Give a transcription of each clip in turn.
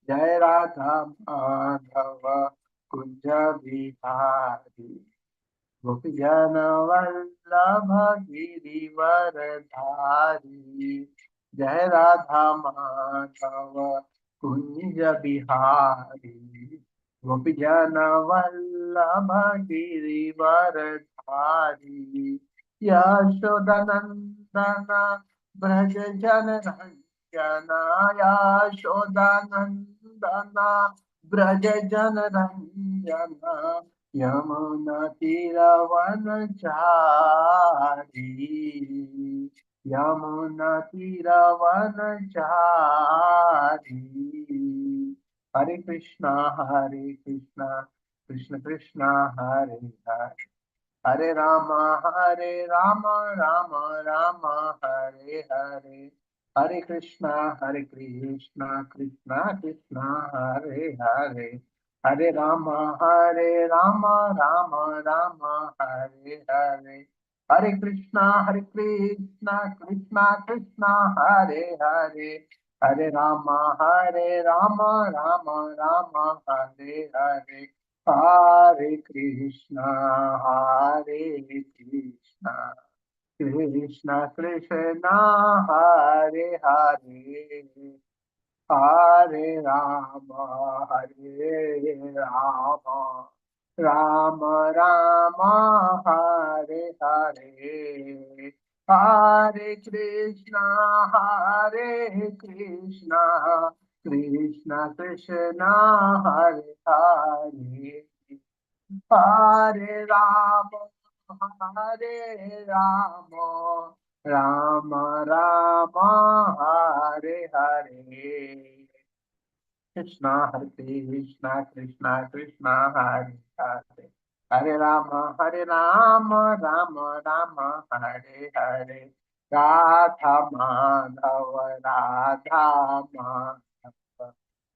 जय राधा माधव कुंज बिहारी गोपी जन वल्लभ गिरिवर धारी। जय राधा माधव कुंज बिहारी गोपी जन वल्लभ गिरिवर धारी। यशोदनंदन ब्रज जन रंजन यशोदानंदन ब्रज जन रंजन यमुना तीरवनचारी। यमुना तीरवनचारी। हरे कृष्णा कृष्ण कृष्ण हरे हरे हरे राम राम राम हरे हरे। हरे कृष्णा कृष्णा कृष्णा हरे हरे हरे राम राम राम हरे हरे। हरे कृष्णा कृष्णा कृष्णा हरे हरे हरे राम राम राम हरे हरे। हरे कृष्णा कृष्ण कृष्ण हरे हरे हरे राम राम राम हरे हरे। हरे कृष्णा कृष्ण कृष्ण हरे हरे हरे राम राम राम हरे हरे। कृष्णा कृष्णा कृष्णा हरे हरे हरे राम राम राम हरे हरे। राधा माधव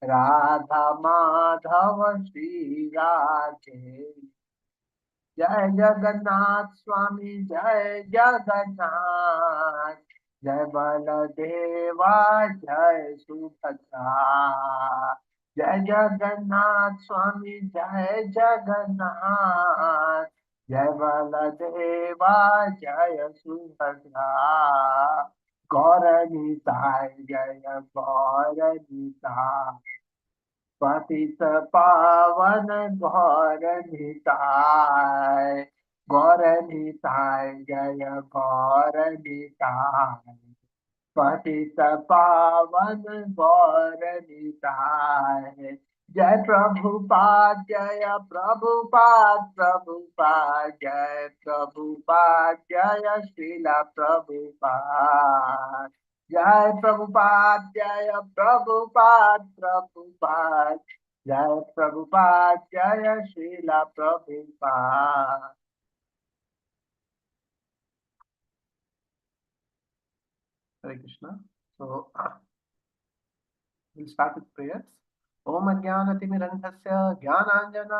राधा माधव श्री राधे। जय जगन्नाथ स्वामी जय जगन्नाथ। जय बलदेवा जय सुभद्रा। जय जगन्नाथ स्वामी जय जगन्नाथ। जय बलदेवा जय सुभद्रा। गौर निताय जय गौर निताय पतित पावन गौर निताय। गौर निताय जय गौर निताय पतित पावन गौर निताय। जय प्रभुपाद जय प्रभुपाद जय श्रीला प्रभुपाद। जय प्रभुपाद जय प्रभुपाद जय श्रीला प्रभुपाद। हरे Krishna. So we'll start with prayers. Om Ajnanatimirandhasya Jnananjana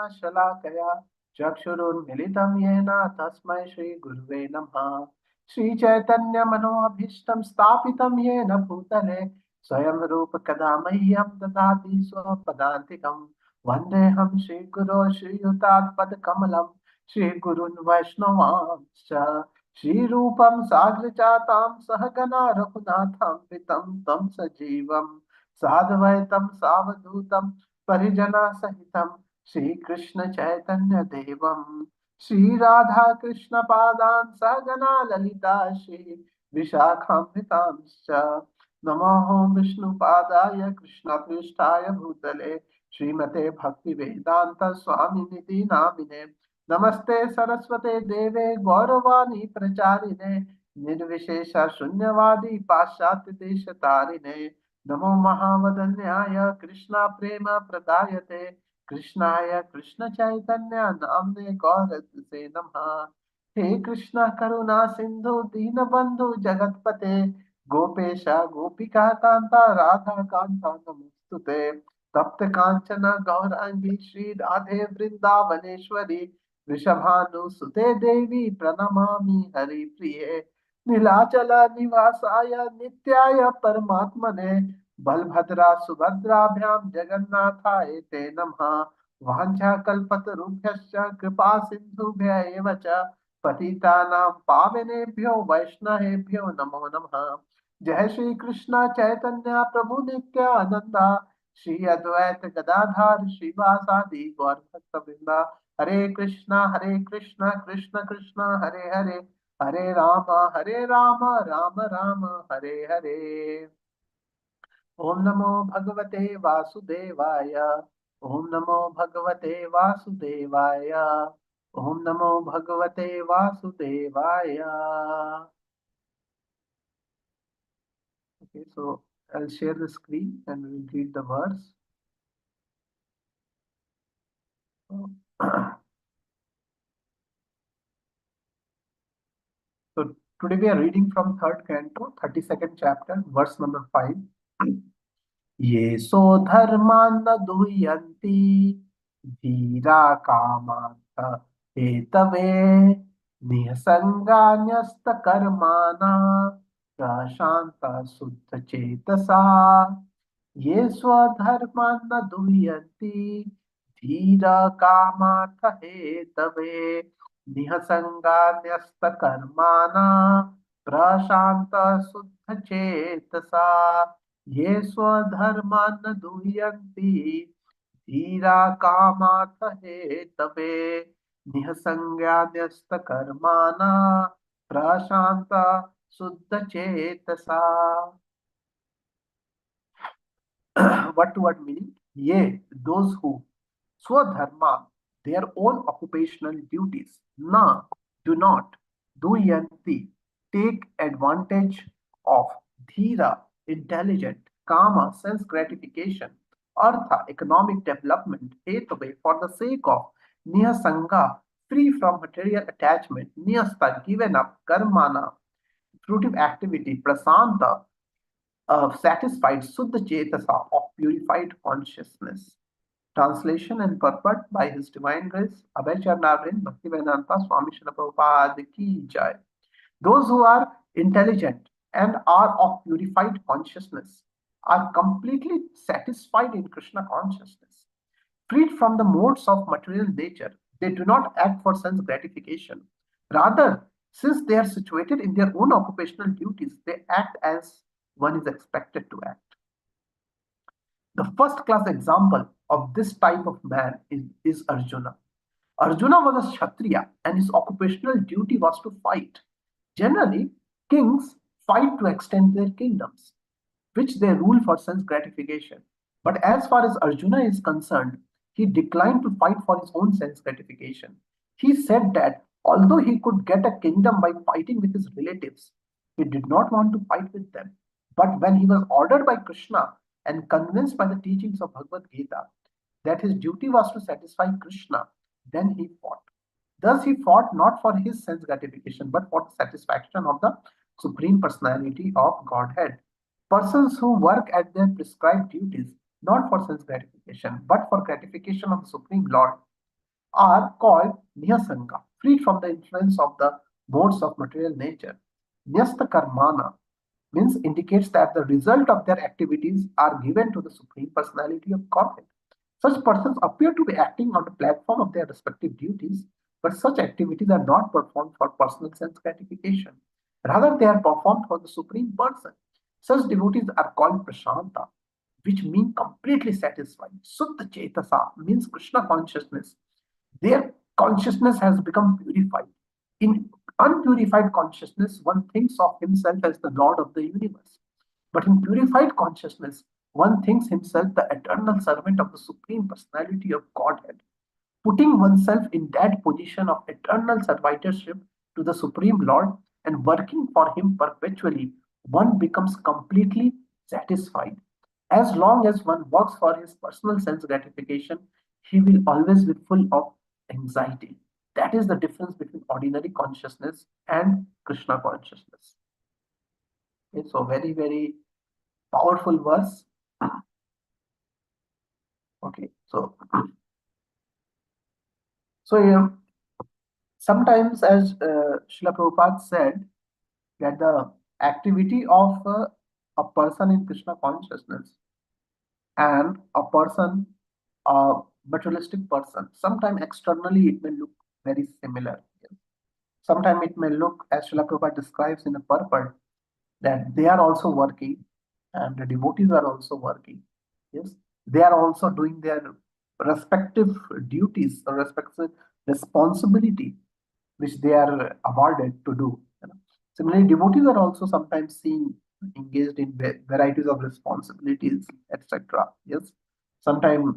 चक्षुरुन्मिलितं येन तस्मै श्रीगुरुवे नमः। श्रीचैतन्य मनोभीष्टं स्थापितं येन भूतले स्वयं रूप कदा मह्यं ददाति स्वपदान्तिकं। वन्देऽहं श्रीगुरो श्रीयुतात्पदकमलं श्रीगुरुन् वैष्णवांश्च श्रीरूपं साग्रजातां सहगना रघुनाथं वितं तं सजीवं साद्वैतं सावधूतं परिजना सहितं श्री कृष्ण चैतन्य देवम श्री राधा कृष्ण पादान सहगना ललिता श्री विशाखान्वितांश्च नमो विष्णु पादाय कृष्ण पृष्ठाय भूतले श्रीमते भक्ति वेदांत स्वामी निधि नामिने नमस्ते सरस्वते देवे गौरवाणी प्रचारिणे निर्विशेष शून्यवादी पाश्चात्य देश तारिणे नमो महावदन्याय कृष्णा प्रेम प्रदायते कृष्णाय कृष्ण चैतन्य नामने गौरसे नमः। हे कृष्ण करुणा सिंधु दीन बंधु जगतपते गोपेश गोपिका कांता राधा कांता नमोस्तुते। तप्त कांचन गौरांगी श्री राधे वृंदावनेश्वरी वृषभानुसुते देवी प्रणमामि हरिप्रिये नीलाचल निवासाय नित्याय परमात्मने बलभद्रा सुभद्राभ्याम जगन्नाथाय ते नमः। वाञ्छाकल्पतरुभ्यश्च कृपा सिन्धुभ्य एव च पतितानां पावनेभ्यो वैष्णवेभ्यो नमो नमः। जय श्री कृष्ण चैतन्य प्रभु नित्यानंद, श्री अद्वैत गदाधर श्रीवासादि गौर भक्तवृंद। हरे कृष्ण कृष्ण कृष्ण हरे हरे, हरे राम राम राम हरे हरे। ओम नमो भगवते वासुदेवाय, ओम नमो भगवते वासुदेवाय, ओम नमो भगवते वासुदेवाय। Okay, so I'll share the screen and we'll read the verse. So today we are reading from third canto, 32nd chapter, verse number 5. ये सो धर्मान न दुह्यन्ति धीरा कामार्थ हेतवे निःसङ्गान्यस्त कर्माणा प्रशान्त शुद्ध चेतसा। ये स्वधर्मान न दुह्यन्ति धीरा कामार्थ हेतवे निःसङ्गान्यस्त कर्माणा प्रशान्त शुद्ध चेतसा। ये स्वधर्मान् दुह्यन्ति धीरा कामार्थ हेतवे निःसङ्गान्यस्तकर्माणा प्रशान्त शुद्ध चेतसा। What meaning? Ye, those who swadharma, their own occupational duties, na, do not, duyanti, take advantage of, dhira, intelligent, kama, sense gratification, artha, economic development, hetave, for the sake of, niyasanga, free from material attachment, niyasta, given up, karmana, fruitive activity, prasanta, satisfied Suddha Chetasa of purified consciousness. Translation and purport by His Divine Grace, Abhay Charnavrin, Bhaktivedanta Swami Srila Prabhupada Ki Jai. Those who are intelligent and are of purified consciousness are completely satisfied in Krishna consciousness. Freed from the modes of material nature, they do not act for sense gratification. Rather, since they are situated in their own occupational duties, they act as one is expected to act. The first class example of this type of man is Arjuna. Arjuna was a Kshatriya and his occupational duty was to fight. Generally, kings fight to extend their kingdoms, which they rule for sense gratification. But as far as Arjuna is concerned, he declined to fight for his own sense gratification. He said that although he could get a kingdom by fighting with his relatives, he did not want to fight with them. But when he was ordered by Krishna and convinced by the teachings of Bhagavad Gita that his duty was to satisfy Krishna, then he fought. Thus, he fought not for his sense gratification, but for the satisfaction of the Supreme Personality of Godhead. Persons who work at their prescribed duties, not for sense gratification, but for gratification of the Supreme Lord, are called Nyasanga, freed from the influence of the modes of material nature. Nyasta Karmana means indicates that the result of their activities are given to the Supreme Personality of Godhead. Such persons appear to be acting on the platform of their respective duties, but such activities are not performed for personal sense gratification. Rather, they are performed for the Supreme Person. Such devotees are called Prashanta, which mean completely satisfied. Suddha Chetasa means Krishna consciousness. Their consciousness has become purified. In unpurified consciousness, one thinks of himself as the Lord of the universe. But in purified consciousness, one thinks himself the eternal servant of the Supreme Personality of Godhead. Putting oneself in that position of eternal servitorship to the Supreme Lord and working for Him perpetually, one becomes completely satisfied. As long as one works for his personal sense gratification, he will always be full of anxiety. That is the difference between ordinary consciousness and Krishna consciousness. Okay, so very, very powerful verse. Okay, so sometimes, as Srila Prabhupada said, that the activity of a person in Krishna consciousness and a person, a materialistic person, sometimes externally it may look very similar. Sometimes it may look, as Srila Prabhupada describes in a purport, that they are also working and the devotees are also working. Yes, they are also doing their respective duties or respective responsibility which they are awarded to do. Similarly, devotees are also sometimes seen engaged in varieties of responsibilities, etc. Yes, sometimes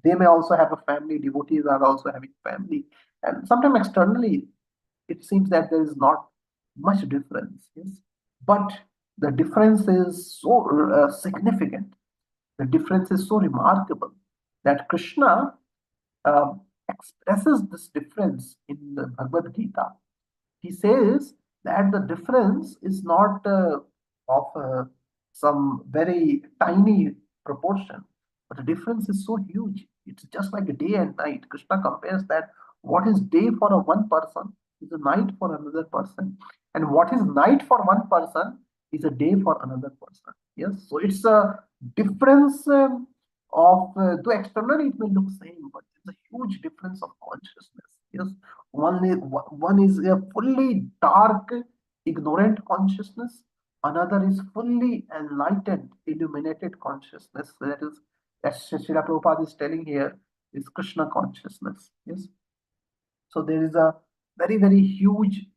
they may also have a family. Devotees are also having family, and sometimes externally it seems that there is not much difference. Yes, but the difference is so significant. The difference is so remarkable that Krishna expresses this difference in the Bhagavad Gita. He says that the difference is not of some very tiny proportion, but the difference is so huge. It's just like a day and night. Krishna compares that what is day for a one person is a night for another person, and what is night for one person is a day for another person. Yes, so it's a difference of though externally it may look same, but it's a huge difference of consciousness. Yes, one is a fully dark, ignorant consciousness. Another is fully enlightened, illuminated consciousness. That is, as Srila Prabhupada is telling here, is Krishna consciousness. Yes. So there is a very, very huge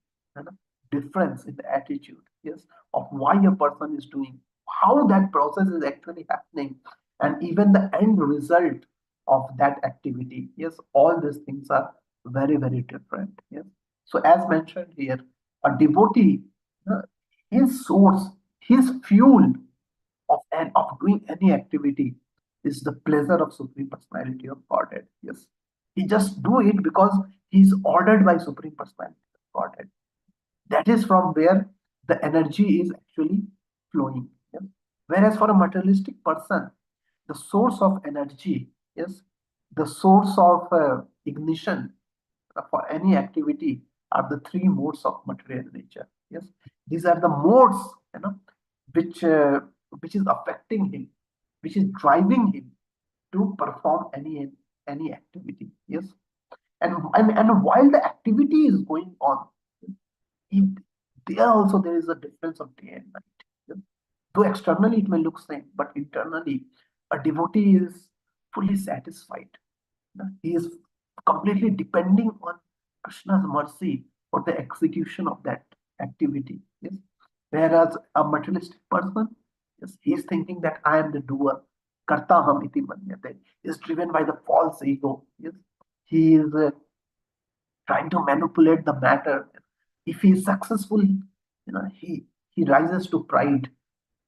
difference in the attitude, yes, of why a person is doing, how that process is actually happening, and even the end result of that activity. Yes, all these things are very, very different. Yes. So as mentioned here, a devotee, uh, his source, his fuel of doing any activity is the pleasure of Supreme Personality of Godhead. Yes. He just do it because he's ordered by Supreme Personality of Godhead. That is from where the energy is actually flowing. Yes. Whereas for a materialistic person, the source of energy, yes, the source of ignition for any activity are the three modes of material nature. Yes, these are the modes, you know, which uh, which is affecting him, which is driving him to perform any activity. Yes, and while the activity is going on, it, there also there is a difference of day and night. Yes? Though externally it may look same, but internally a devotee is fully satisfied. He is completely depending on Krishna's mercy for the execution of that activity. Yes. Whereas a materialistic person, yes, he is thinking that I am the doer. Karta ham iti manyate, is driven by the false ego. Yes. He is trying to manipulate the matter. If he is successful, he rises to pride.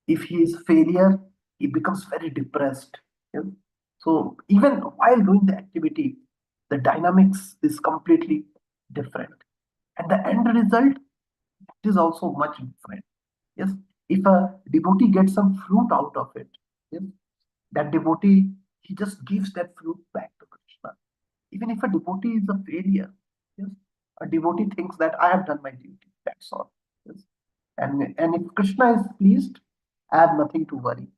If he is failure, he becomes very depressed. Yes. So even while doing the activity, the dynamics is completely different, and the end result is also much different. Yes, if a devotee gets some fruit out of it, yes, that devotee, he just gives that fruit back to Krishna. Even if a devotee is a failure, yes, a devotee thinks that I have done my duty. That's all. Yes, and if Krishna is pleased, I have nothing to worry.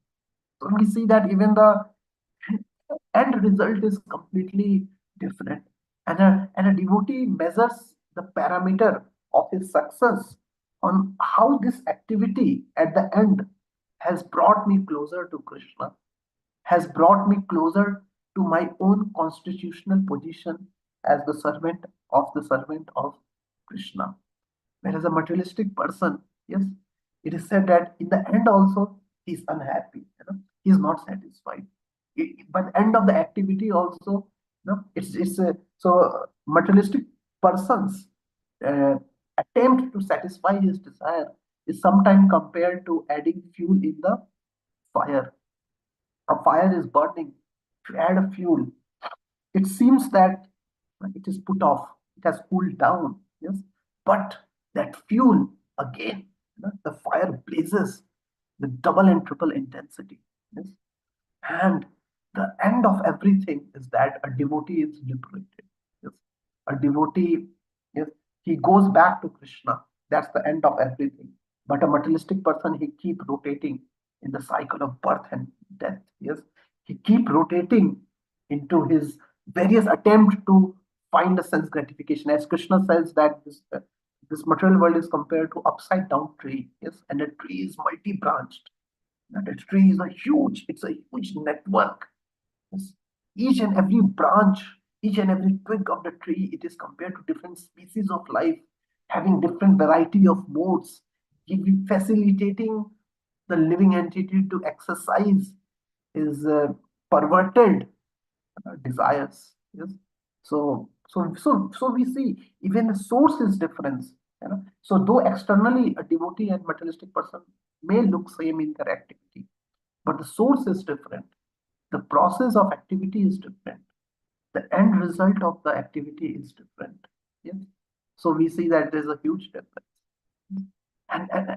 So we see that even the end result is completely different. And a devotee measures the parameter of his success on how this activity at the end has brought me closer to Krishna, has brought me closer to my own constitutional position as the servant of Krishna. Whereas a materialistic person, yes, it is said that in the end also he's unhappy. He's not satisfied. By the end of the activity also, it's so materialistic persons uh, attempt to satisfy his desire is sometimes compared to adding fuel in the fire. A fire is burning. To add a fuel, it seems that it is put off, it has cooled down. Yes, but that fuel again, the fire blazes with double and triple intensity. Yes, and the end of everything is that a devotee is liberated. Yes, a devotee, yes, he goes back to Krishna. That's the end of everything. But a materialistic person, he keep rotating. in the cycle of birth and death. Yes, he keep rotating into his various attempt to find a sense gratification. As Krishna says that this material world is compared to upside down tree. Yes, and a tree is multi-branched. And a tree is a huge, it's a huge network. Yes. Each and every branch, each and every twig of the tree, it is compared to different species of life, having different variety of modes, giving facilitating the living entity to exercise his perverted desires. Yes. So we see even the source is different. You know? So though externally a devotee and materialistic person may look same in their activity, but the source is different. The process of activity is different. The end result of the activity is different. Yes. So we see that there's a huge difference.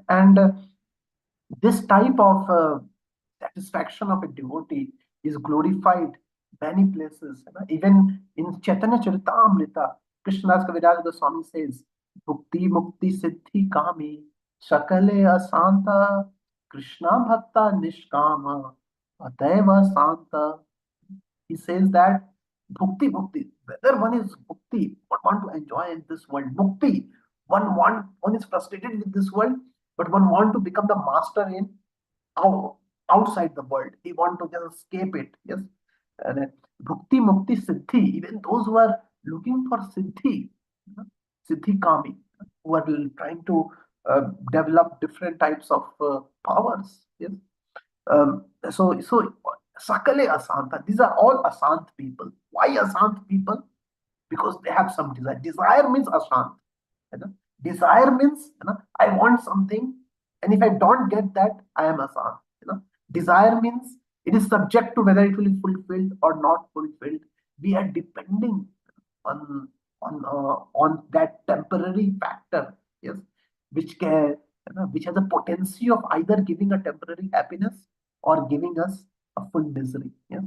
And this type of satisfaction of a devotee is glorified many places. You know? Even in Chaitanya Charitamrita, Krishnadas Kaviraj Goswami says, Bhukti Mukti Siddhi Kami Shakale Asanta Krishna Bhakta Nishkama Ataiva Santa. He says that bhukti, whether one is bhukti, one want to enjoy in this world, mukti, one is frustrated with this world, but one want to become the master in out, outside the world. He want to just escape it. Yes, and bhukti, mukti, siddhi. Even those who are looking for siddhi, siddhi kami, who are trying to develop different types of powers. Yes, so Sakale Asanta, these are all Asant people. Why Asant people? Because they have some desire. Desire means Asant. You know? Desire means, I want something, and if I don't get that, I am Asant. Desire means it is subject to whether it will be fulfilled or not fulfilled. We are depending on on that temporary factor. Yes, which can which has a potency of either giving a temporary happiness or giving us a full misery. Yeah.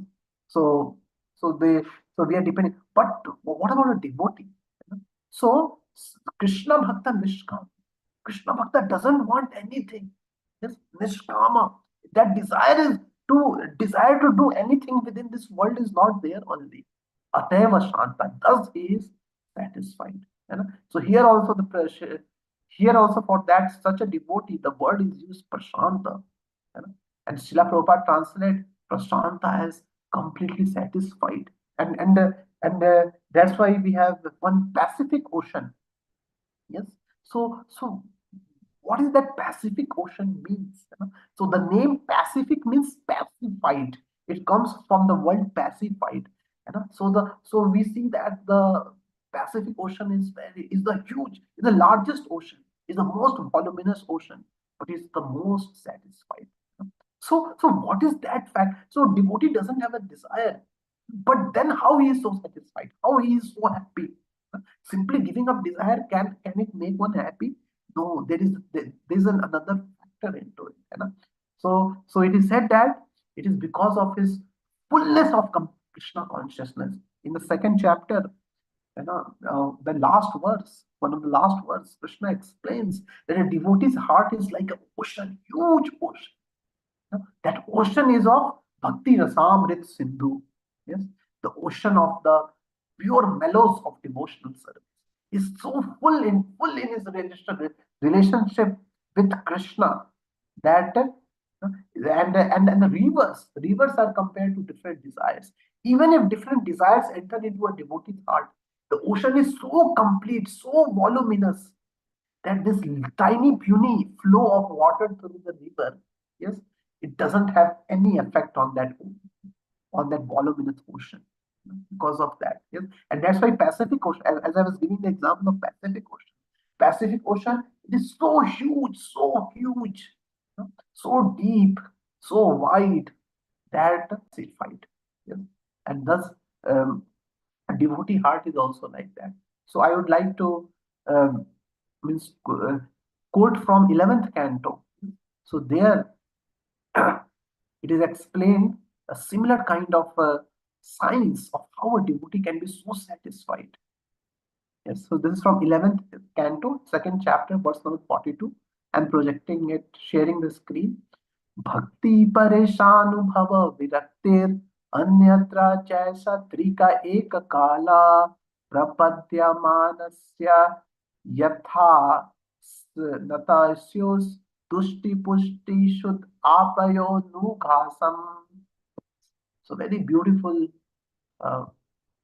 So so they so we are depending. But what about a devotee? So Krishna Bhakta Nishkam. Krishna Bhakta doesn't want anything. Yes, Nishkama. That desire to do anything within this world is not there only. Ateva Shanta. Thus he is satisfied. So here also the pressure, here also for that such a devotee, the word is used Prashanta. And Srila Prabhupada translate Prashanta as completely satisfied. And that's why we have one Pacific Ocean. Yes. So what is that Pacific Ocean means? So the name Pacific means pacified. It comes from the word pacified. So we see that the Pacific Ocean is the huge, is the largest ocean, is the most voluminous ocean, but is the most satisfied. So what is that fact? So devotee doesn't have a desire, but then how he is so satisfied? How he is so happy? Simply giving up desire can it make one happy? No, there is another factor into it. So it is said that it is because of his fullness of Krishna consciousness. In the second chapter, the last verse, one of the last verse, Krishna explains that a devotee's heart is like an ocean, huge ocean. That ocean is of Bhakti Rasamrit Sindhu. Yes, the ocean of the pure mellows of devotional service is so full in his relationship with Krishna that and the rivers are compared to different desires. Even if different desires enter into a devotee's heart, the ocean is so complete, so voluminous that this tiny puny flow of water through the river, yes, it doesn't have any effect on that voluminous ocean because of that. Yes, and that's why Pacific Ocean, as I was giving the example of Pacific Ocean, it is so huge, so deep, so wide that it's fight. Yes, and thus a devotee heart is also like that. So I would like to um, means quote from 11th canto. So there it is explained a similar kind of science of how a devotee can be so satisfied. Yes, so this is from 11th canto, second chapter, verse number 42. I'm projecting it, sharing the screen. Bhakti pareshanubhava viraktir अन्यत्र चैसा त्रिका एक काला प्रपद्यमानस्य यथा नतास्योस तुष्टि पुष्टि शुद्ध आपयो नुघासम. So very beautiful uh,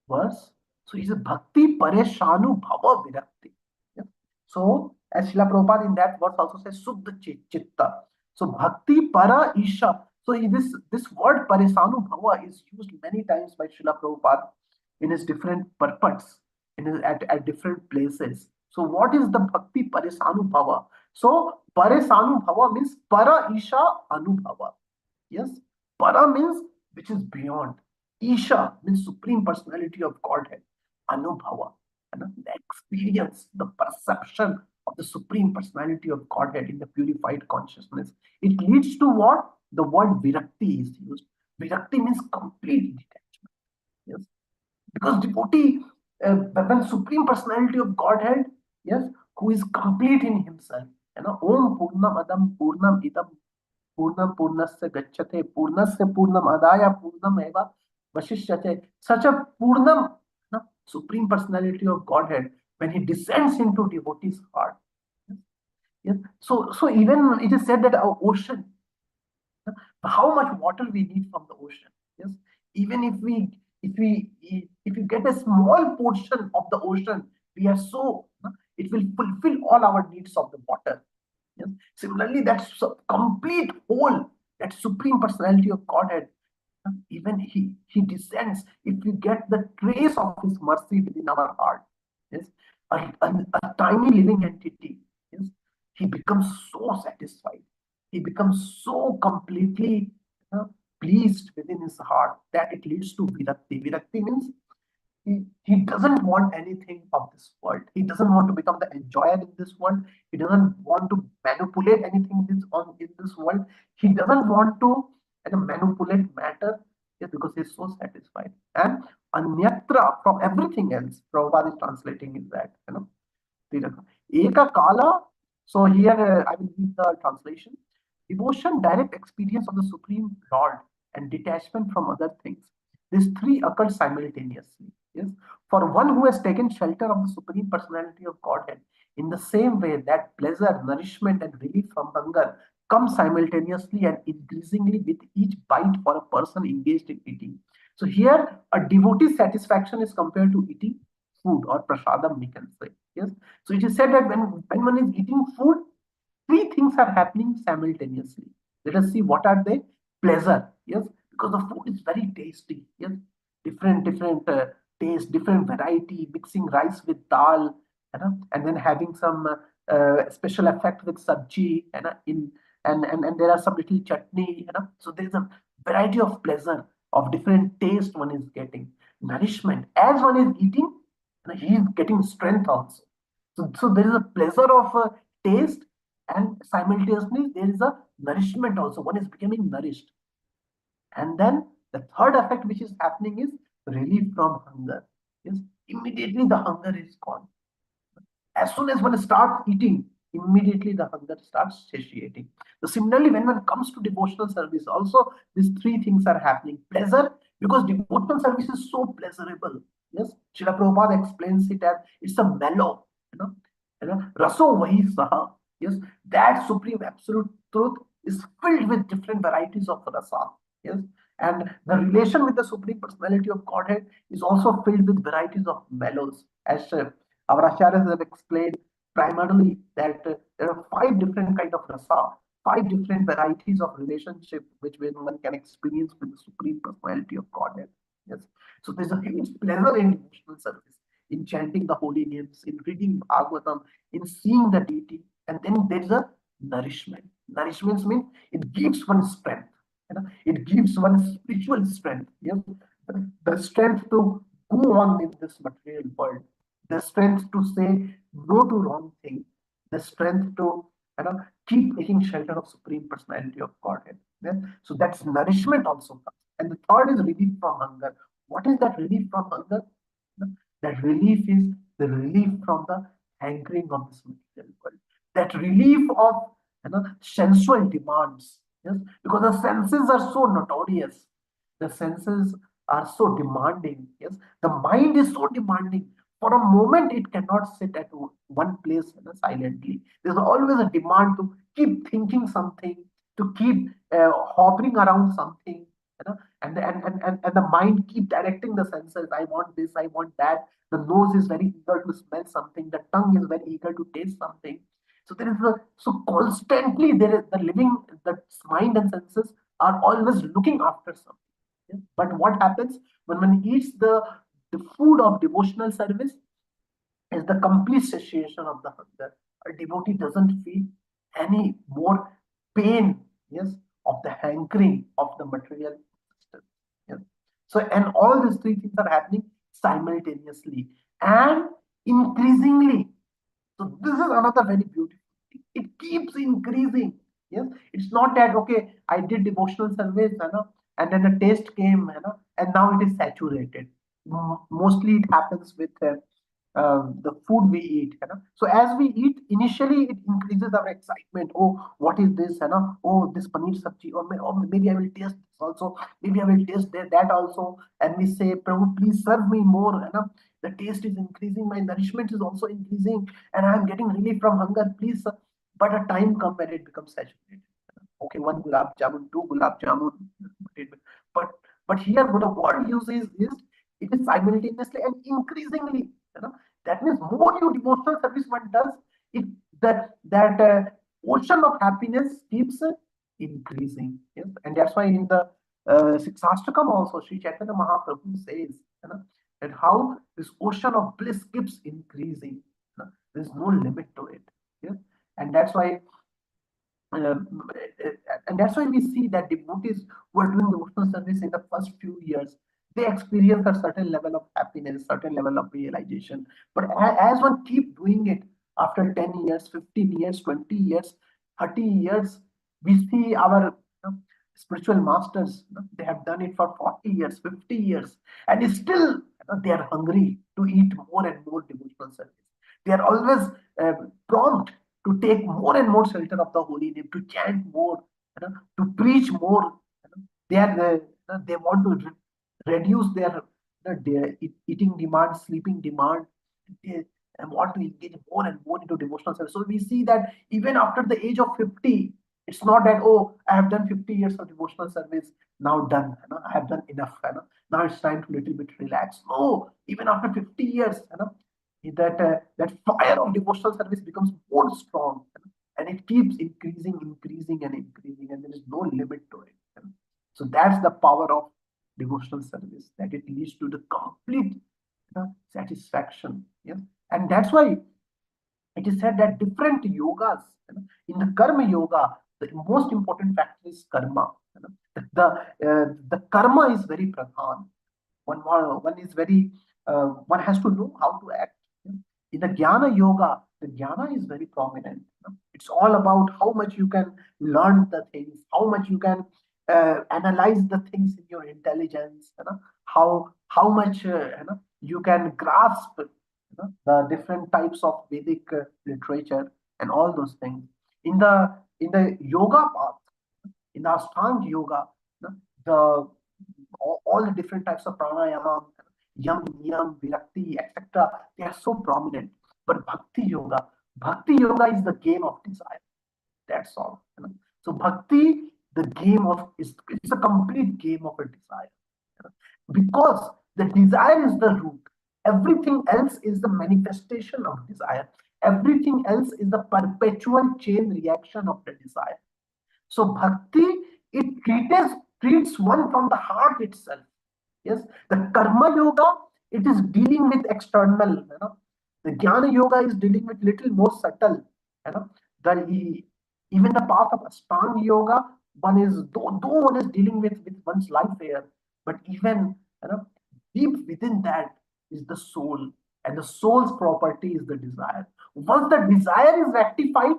verse. So he says bhakti pareshanu bhava virakti. Yeah. So as Srila Prabhupada in that verse also says suddha chitta. So bhakti para isha. So this word pareshanu bhava is used many times by Srila Prabhupada in his different purports at different places. So what is the bhakti pareshanu bhava? So pareshanu bhava means para isha anubhava. Yes, para means which is beyond. Isha means Supreme Personality of Godhead. Anubhava, the experience, the perception of the Supreme Personality of Godhead in the purified consciousness. It leads to what? The word virakti is used. Virakti means complete detachment. Yes, because devotee, when Supreme Personality of Godhead, yes, who is complete in himself, Om Purnam Adam Purnam Idam Purnam Purnasya Gacchate Purnasya Purnam Adaya Purnam Eva Vashishyate. Such a Purnam, Supreme Personality of Godhead, when he descends into devotee's heart. Yes. So even it is said that our ocean, how much water we need from the ocean. Yes, even if we get a small portion of the ocean, we are so it will fulfill all our needs of the water. Yes. Similarly, that complete whole, that Supreme Personality of Godhead, even he descends. If we get the trace of his mercy within our heart, yes, a tiny living entity, yes, he becomes so satisfied. He becomes so completely pleased within his heart that it leads to virakti. Virakti means he doesn't want anything of this world. He doesn't want to become the enjoyer in this world. He doesn't want to manipulate anything in this world. He doesn't want to manipulate matter, because he's so satisfied. And anyatra, from everything else, Prabhupada is translating in that. Eka Kala. So here I will read the translation. Devotion, direct experience of the Supreme Lord, and detachment from other things. These three occur simultaneously. Yes, for one who has taken shelter of the Supreme Personality of Godhead, in the same way that pleasure, nourishment, and relief from hunger come simultaneously and increasingly with each bite for a person engaged in eating. So here, a devotee's satisfaction is compared to eating food, or prasadam, we can say. Yes. So it is said that when one is eating food, three things are happening simultaneously. Let us see what are they. Pleasure, yes, because the food is very tasty. Yes, different taste, different variety, mixing rice with dal, and then having some special effect with sabji, and there are some little chutney, so there is a variety of pleasure, of different taste one is getting. Nourishment, as one is eating, he is getting strength also. So there is a pleasure of taste, and simultaneously there is a nourishment also. One is becoming nourished. And then the third effect which is happening is relief from hunger. Yes, immediately the hunger is gone. As soon as one starts eating, immediately the hunger starts satiating. So similarly, when one comes to devotional service, also these three things are happening. Pleasure, because devotional service is so pleasurable. Yes, Srila Prabhupada explains it as it's a mellow, raso vahi saha. Yes, that supreme absolute truth is filled with different varieties of rasa. Yes, and the relation with the Supreme Personality of Godhead is also filled with varieties of mellows, as our acharyas have explained primarily that there are five different kind of rasa, five different varieties of relationship which one can experience with the Supreme Personality of Godhead. Yes. So there's a huge pleasure in devotional service, in chanting the holy names, in reading Bhagavatam, in seeing the deity, and then there's a nourishment. Nourishment means it gives one strength. It gives one spiritual strength. Yes, the strength to go on in this material world, the strength to say no to wrong thing, the strength to keep taking shelter of Supreme Personality of Godhead. Yeah? So that's nourishment also comes. And the third is relief from hunger. What is that relief from hunger? That relief is the relief from the hankering of this material world. That relief of sensual demands. Yes, because the senses are so notorious. The senses are so demanding. Yes, the mind is so demanding. For a moment, it cannot sit at one place, silently. There's always a demand to keep thinking something, to keep hovering around something, and the mind keep directing the senses. I want this, I want that. The nose is very eager to smell something. The tongue is very eager to taste something. So there is a so constantly there is the living, the mind and senses are always looking after something. Yeah? But what happens when one eats the food of devotional service is the complete satiation of the hunger. A devotee doesn't feel any more pain, yes, of the hankering of the material existence. Yes. So, and all these three things are happening simultaneously and increasingly. So this is another very beautiful thing. It keeps increasing. Yes, it's not that okay, I did devotional service, and then a taste came, and now it is saturated. Mostly it happens with the food we eat. So as we eat, initially it increases our excitement. Oh, what is this? Oh, this paneer sabji, or maybe I will taste this also. Maybe I will taste that also. And we say, Prabhu, please serve me more. The taste is increasing, my nourishment is also increasing, and I am getting relief from hunger. Please, but a time comes when it becomes saturated. Okay, one gulab jamun, two gulab jamun, but here what the word uses is it is simultaneously and increasingly. That means more you devotional service one does, it that ocean of happiness keeps increasing. Yes, and that's why in the Sixastakam also, Sri Chaitanya Mahaprabhu says, and how this ocean of bliss keeps increasing. There's no limit to it. Yeah? And that's why um, and that's why we see that devotees who are doing devotional service in the first few years, they experience a certain level of happiness, certain level of realization. But as one keep doing it after 10 years, 15 years, 20 years, 30 years, we see our spiritual masters, they have done it for 40 years, 50 years, and still they are hungry to eat more and more devotional service. They are always prompt to take more and more shelter of the holy name, to chant more, to preach more. They are they want to reduce their eating demand, sleeping demand. They want to engage more and more into devotional service. So we see that even after the age of 50, it's not that, oh, I have done 50 years of devotional service, now done. I have done enough. Now it's time to little bit relax. No, even after 50 years, that fire of devotional service becomes more strong, and it keeps increasing, increasing, and increasing, and there is no limit to it. So that's the power of devotional service, that it leads to the complete satisfaction. Yes, and that's why it is said that different yogas, in the karma yoga, the most important factor is karma. The karma is very pradhan. One is very one has to know how to act. In the jnana yoga, the jnana is very prominent. It's all about how much you can learn the things, how much you can analyze the things in your intelligence, how much you can grasp the different types of Vedic literature and all those things. In the yoga path, in the Ashtanga yoga, the all the different types of pranayama, yam, niyam, virakti, etc., they are so prominent. But bhakti yoga is the game of desire. That's all. So bhakti, the game of is it's a complete game of a desire. Because the desire is the root. Everything else is the manifestation of desire. Everything else is the perpetual chain reaction of the desire. So bhakti, it treats one from the heart itself. Yes, the karma yoga, it is dealing with external. The jnana yoga is dealing with little more subtle. The even the path of Ashtanga yoga, one is though one is dealing with one's life here, but even deep within that is the soul, and the soul's property is the desire. Once the desire is rectified,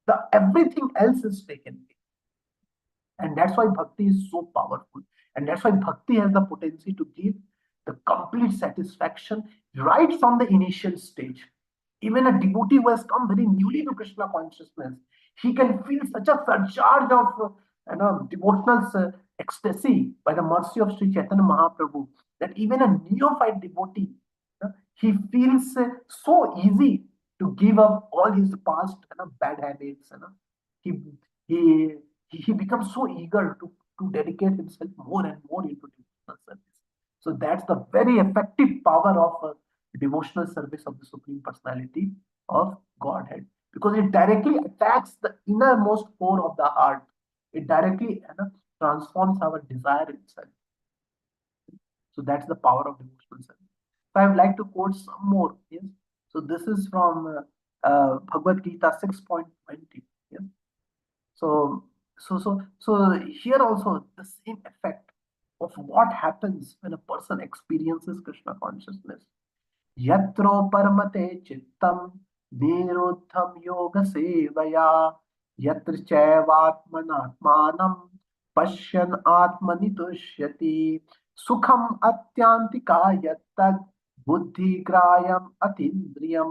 the everything else is taken away. And that's why bhakti is so powerful. And that's why bhakti has the potency to give the complete satisfaction right from the initial stage. Even a devotee who has come very newly to Krishna consciousness, he can feel such a surcharge of devotional ecstasy by the mercy of Sri Chaitanya Mahaprabhu, that even a neophyte devotee, he feels so easy to give up all his past bad habits. He, he, he becomes so eager to dedicate himself more and more into devotional service. So that's the very effective power of devotional service of the Supreme Personality of Godhead, because it directly attacks the innermost core of the heart. It directly transforms our desire itself. So that's the power of devotional service. So I would like to quote some more. Yes. So this is from Bhagavad Gita 6.20. Yes. So here also the same effect of what happens when a person experiences Krishna consciousness. यत्रो परमते चित्तं निरुद्धं योगसेवया यत्र चैवात्मनात्मानं पश्यन् आत्मनि तुष्यति सुखम् अत्यान्तिका यत्तद् बुद्धिग्राह्यम् अतीन्द्रियं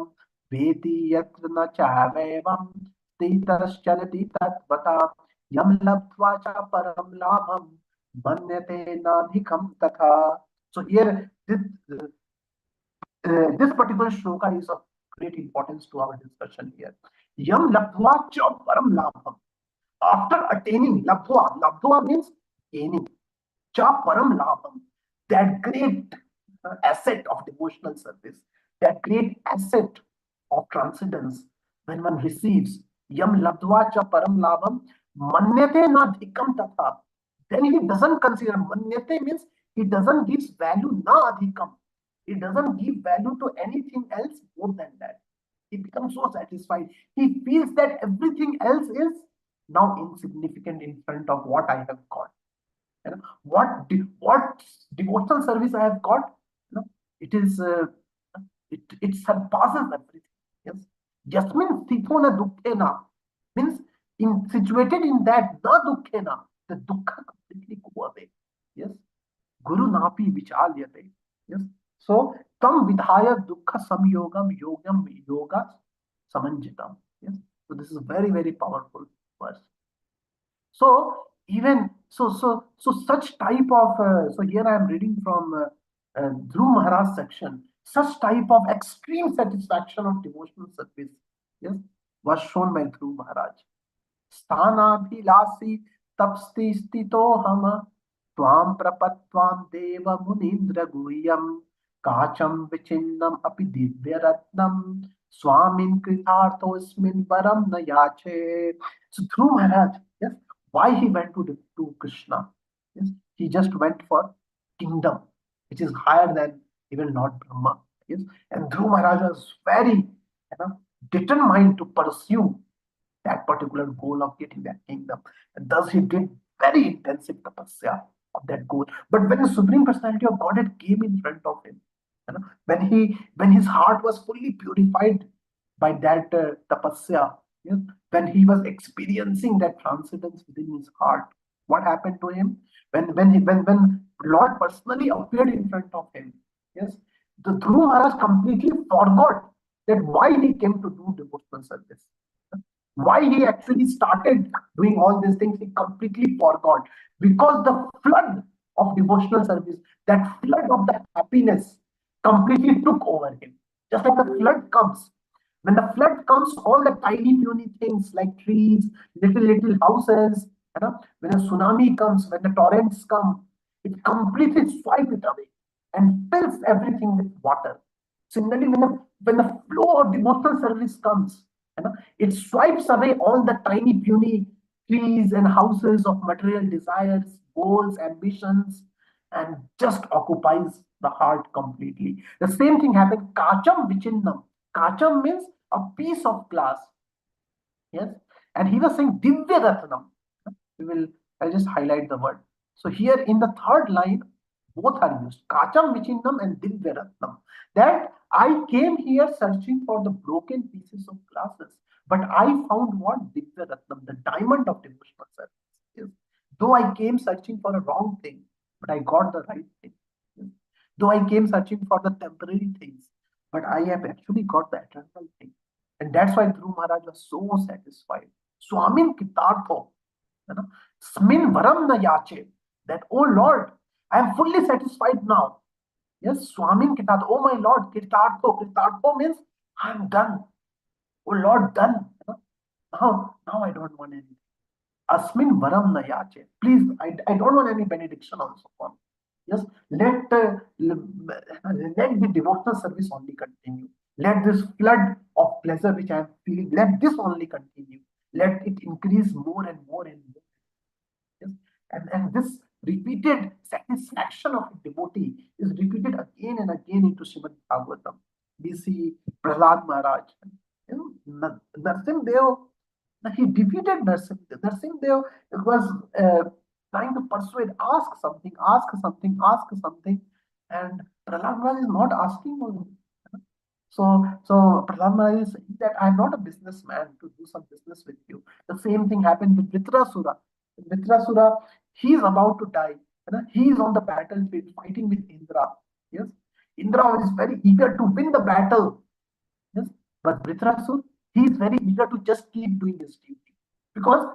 वेति यत्र न चावैवं स्थितश्चलति तत्त्वता यं लब्ध्वा च परं लाभं मन्यते नाधिकं तथा. So here this particular shloka is of great importance to our discussion here. Yam labdhva cha param labham. After attaining labdhva means gaining. Cha param labham. That great asset of devotional service, that great asset of transcendence, when one receives yam labdhva cha param labham, manyate na dhikam tatha. Then he doesn't consider, manyate means he doesn't give value na adhikam. He doesn't give value to anything else more than that. He becomes so satisfied. He feels that everything else is now insignificant in front of what I have got. What devotional service I have got, it is it surpasses everything. Yes. Jasmin sthito na dukkhena means situated in that na dukkhena, the dukkha completely go away. Yes. Guru napi vichalyate. Yes. So, tam vidhaya dukkha samyogam yogam yoga samanjitam. Yes. So this is a very, very powerful verse. So even so such type of so here I am reading from Dhruv Maharaj section. Such type of extreme satisfaction of devotional service, yes, was shown by Dhruv Maharaj. स्थानाभिलाषी तपस्ति स्थितोऽहम त्वां प्रपत्वां देव मुनीन्द्र गुह्यं काचं विचिन्नम् अपि दिव्यरत्नं स्वामिन् कृतार्थोऽस्मिन् वरं न याचे. So Dhruv Maharaj, yes, why he went to Krishna? Yes, he just went for kingdom, which is higher than even Lord Brahma. Yes, and Dhruv Maharaj was very determined to pursue that particular goal of getting that kingdom. And thus he did very intensive tapasya of that goal. But when the Supreme Personality of Godhead came in front of him, when his heart was fully purified by that tapasya, when he was experiencing that transcendence within his heart, what happened to him? When Lord personally appeared in front of him, yes, the Dhruv Maharaj completely forgot that why he came to do devotional service. Why he actually started doing all these things, he completely forgot. Because the flood of devotional service, that flood of the happiness completely took over him. Just like the flood comes. When the flood comes, all the tiny, puny things like trees, little houses, when a tsunami comes, when the torrents come, it completely swipes it away and fills everything with water. Similarly, when the flow of devotional service comes, it swipes away all the tiny, puny trees and houses of material desires, goals, ambitions, and just occupies the heart completely. The same thing happened. Kacham vichinnam. Kacham means a piece of glass. Yes, and he was saying divya ratnam. I'll just highlight the word. So here in the third line, both are used. Kacham vichinnam and divya ratnam. That I came here searching for the broken pieces of glasses, but I found what? Divya ratnam, the diamond of devotional service. Yes. Though I came searching for a wrong thing, but I got the right thing. Yes. Though I came searching for the temporary things, but I have actually got the eternal thing. And that's why Dhruv Maharaj was so satisfied. Swamin Kitartho. You know, Smin varam na yache, that, oh Lord, I am fully satisfied now. Yes, Swamin Kitat, oh my Lord, Kirtartho means I'm done. Oh Lord, done. Now I don't want anything. Asmin varam na yache. Please, I don't want any benediction also for me. Yes, let the devotional service only continue. Let this flood of pleasure which I am feeling, let this only continue. Let it increase more and more and more. Yes? And this repeated satisfaction of a devotee is repeated again and again into Srimad Bhagavatam. We see Prahlad Maharaj. Narsim Dev, he defeated Narsim Dev. Narsim Dev was trying to persuade, ask something, ask something, ask something, and Prahlad Maharaj is not asking for him. So Prahlad Maharaj is saying that I'm not a businessman to do some business with you. The same thing happened with Vritrasura. Vritrasura, he is about to die. He is on the battlefield fighting with Indra. Yes, Indra is very eager to win the battle. Yes, but Vritrasura, he is very eager to just keep doing his duty because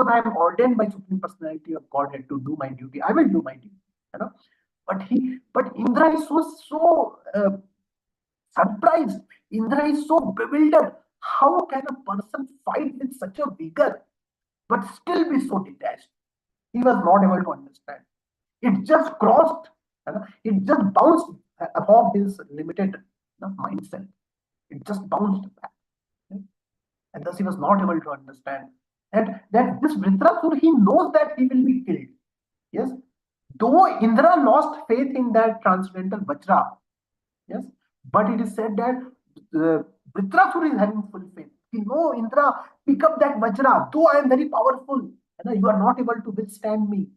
I am ordained by Supreme Personality of Godhead to do my duty. I will do my duty. You know, but Indra is so surprised. Indra is so bewildered. How can a person fight with such a vigor but still be so detached? He was not able to understand. It just crossed, it just bounced above his limited mindset. It just bounced back. And thus he was not able to understand. And that this Vritrasur, he knows that he will be killed. Yes. Though Indra lost faith in that transcendental Vajra, yes, but it is said that Vritrasur is having full faith. He know Indra, pick up that Vajra. Though I am very powerful, you are not able to withstand me.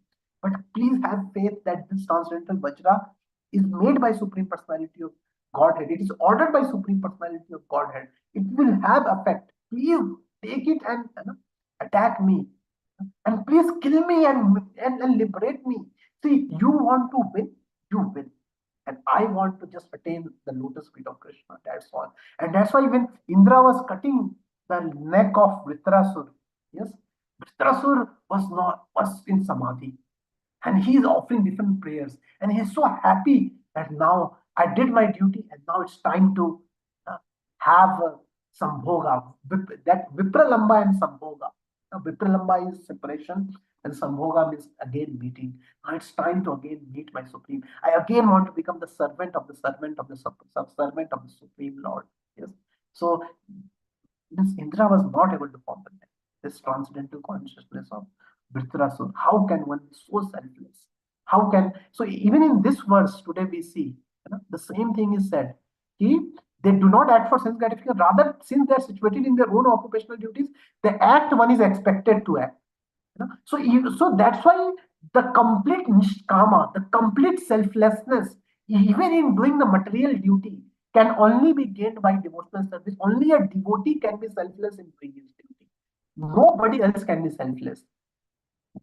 But please have faith that this transcendental Vajra is made by Supreme Personality of Godhead. It is ordered by Supreme Personality of Godhead. It will have effect. Please take it and attack me. And please kill me and liberate me. See, you want to win, you win. And I want to just attain the lotus feet of Krishna. That's all. And that's why when Indra was cutting the neck of Vritrasur, yes, Vritrasur was in samadhi, and he is offering different prayers, and he is so happy that now I did my duty, and now it's time to have sambhoga. That Vipralamba and sambhoga. Now, Vipralamba is separation, and sambhoga means again meeting. Now it's time to again meet my Supreme. I again want to become the servant of the servant of the servant of the Supreme Lord. Yes. So this Indra was not able to comprehend this transcendental consciousness of Vritrasur. How can one be so selfless? How can so even in this verse today we see the same thing is said. They do not act for sense gratification. Rather, since they are situated in their own occupational duties, they act one is expected to act. So that's why the complete nishkama, the complete selflessness, even in doing the material duty, can only be gained by devotional service. Only a devotee can be selfless in doing his duty. Nobody else can be selfless.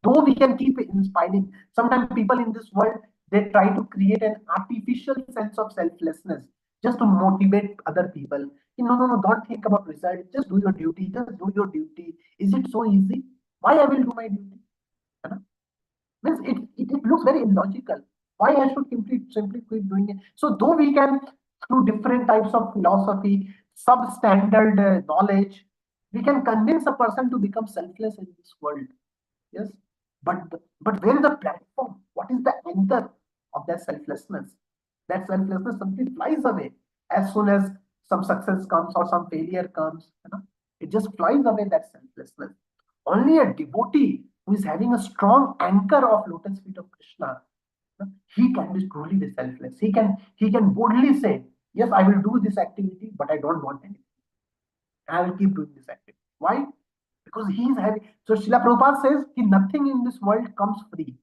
Though we can keep inspiring, sometimes people in this world, they try to create an artificial sense of selflessness just to motivate other people. No, don't think about results. Just do your duty. Just do your duty. Is it so easy? Why I will do my duty? Means it looks very illogical. Why I should simply keep doing it? So though we can, through different types of philosophy, substandard knowledge, we can convince a person to become selfless in this world. Yes, but where is the platform? What is the anchor of that selflessness? That selflessness simply flies away as soon as some success comes or some failure comes. It just flies away, that selflessness. Only a devotee who is having a strong anchor of lotus feet of Krishna, he can be truly be selfless. He can boldly say, yes, I will do this activity, but I don't want anything. I will keep doing this activity. Why? Because he is having. So Srila Prabhupada says nothing in this world comes free.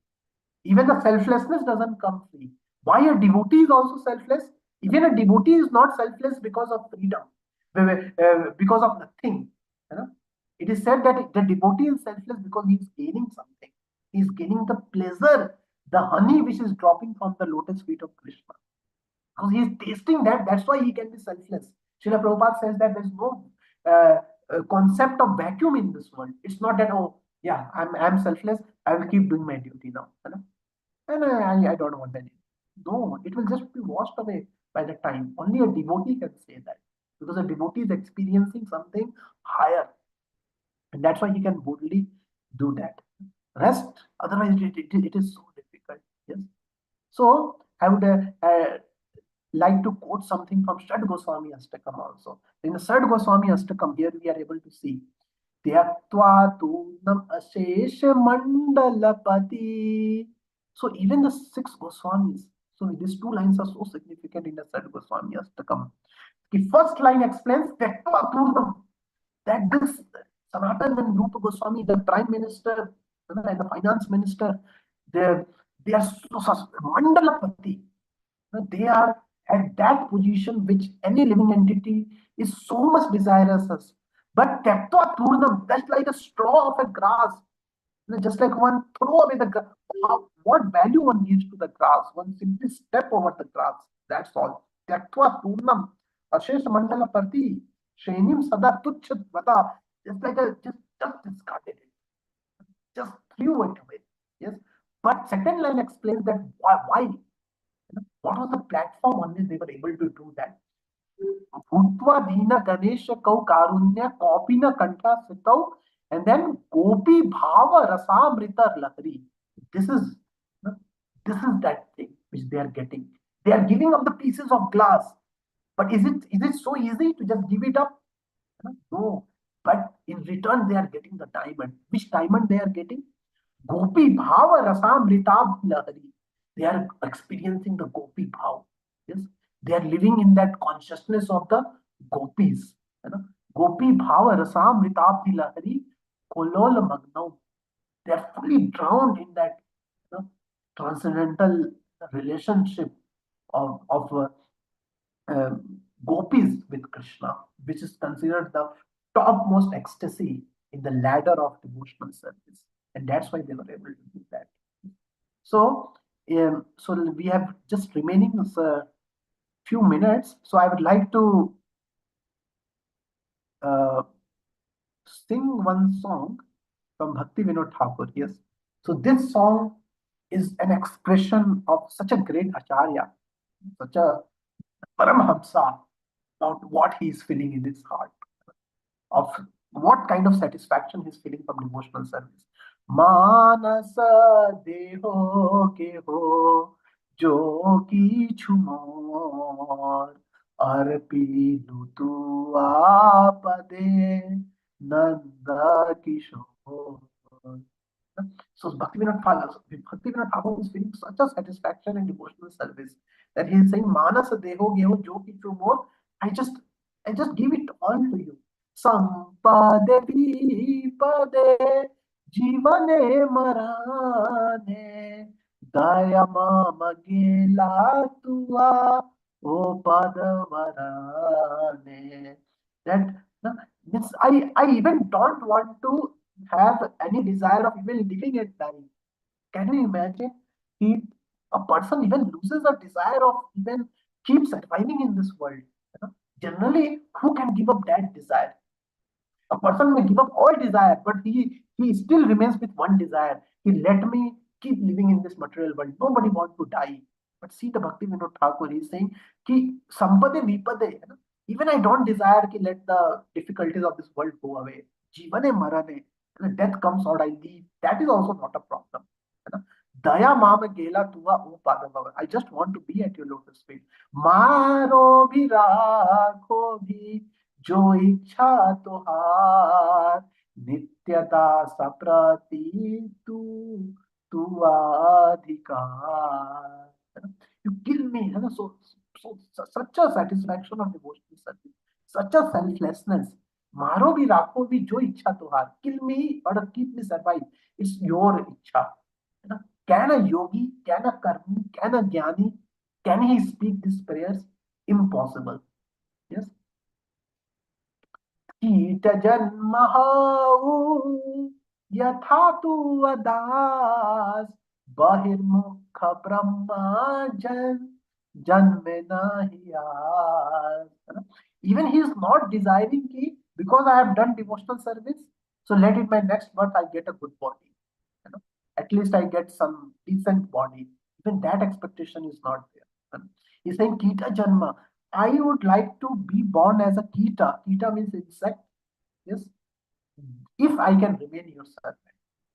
Even the selflessness doesn't come free. Why a devotee is also selfless? Even a devotee is not selfless because of freedom, because of nothing. It is said that the devotee is selfless because he is gaining something. He is gaining the pleasure, the honey which is dropping from the lotus feet of Krishna. Because he is tasting that, that's why he can be selfless. Srila Prabhupada says that there is no concept of vacuum in this world. It's not that, oh, Yeah, I'm selfless. I will keep doing my duty now. And I don't want any. No, it will just be washed away by the time. Only a devotee can say that, because a devotee is experiencing something higher, and that's why he can boldly do that. Rest, otherwise it is so difficult. Yes. So I would like to quote something from Shad Goswami Astakam also. In the Shad Goswami Astakam, here we are able to see त्यक्त्वा तूर्णम अशेष मंडलपति. So even the six Goswamis, so these two lines are so significant in the third Goswami Astakam. The first line explains त्यक्त्वा तूर्णम, that this Sanatan and Rupa Goswami, the prime minister and the finance minister, they they are so mandalapati. They are at that position which any living entity is so much desirous of. But Tyaktva Turnam, that's like a straw of a grass. Just like one throw away the grass. What value one gives to the grass? One simply step over the grass. That's all. Tyaktva Turnam, Ashesh Mandala Parti, Shenim Sada Tuchat Vata. Just like a just discarded it. Just threw it away. Yes. But second line explains that why? What was the platform on which they were able to do that? Bhutva Dina Ganesha Kau Karunya Kopina Kanta Sitau, and then Gopi Bhava Rasamrita Lahari. This is this is that thing which they are getting. They are giving up the pieces of glass. But is it so easy to just give it up? No. But in return, they are getting the diamond. Which diamond they are getting? Gopi Bhava Rasamritab Lahari. They are experiencing the Gopi Bhav. Yes, they are living in that consciousness of the gopis. Gopi Bhava Rasamritab Lahari Kolol Magnau. They are fully drowned in that transcendental relationship of gopis with Krishna, which is considered the topmost ecstasy in the ladder of devotional service, and that's why they were able to do that. So we have just remaining a few minutes. So I would like to uh, sing one song from Bhakti Vinod Thakur. Yes. So this song is an expression of such a great acharya, such a Paramhamsa, about what he is feeling in his heart, of what kind of satisfaction he's feeling from devotional service. मानस देहो के हो जो कीछु मोर अर्पिलु तू आपदे Nand Kishore. So Bhaktivinoda Thakur is feeling such a satisfaction in devotional service that he is saying, Manasa Deho Geho Jo Kichu More, I just give it all to you. Sampade Vipade Jivane Marane Daya Mama Gela Tua O Padavarane. That means I even don't want to have any desire of even living and dying. Can you imagine? He, a person even loses a desire of even keep surviving in this world. Generally, who can give up that desire? A person may give up all desire, but he still remains with one desire. He let me keep living in this material world. Nobody wants to die. But see the Bhakti Vinod Thakur, he is saying ki sampade vipade. Even I don't desire ki let the difficulties of this world go away. Jivane marane. Death comes or I leave. That is also not a problem. Daya mama gela tua o padava. I just want to be at your lotus feet. Maro bhi rakho bhi जो इच्छा तुहार नित्यता सप्रति तू तू अधिकार. You kill me. So such a satisfaction of devotional service, such a selflessness. मारो भी राखो भी जो इच्छा तुहार. Kill me or keep me survive. It's your इच्छा. Can a yogi, can a karmi, can a jnani, can he speak these prayers? Impossible. Yes. कीट जन्म यथा तू अदास बहिर्मुख ब्रह्मा जन्म नहीं आस. Even he is not desiring ki because I have done devotional service, So let in my next birth I get a good body. You know, at least I get some decent body. Even that expectation is not there. He's saying Kita Janma. I would like to be born as a Kita. Kita means insect. Yes. If I can remain your servant.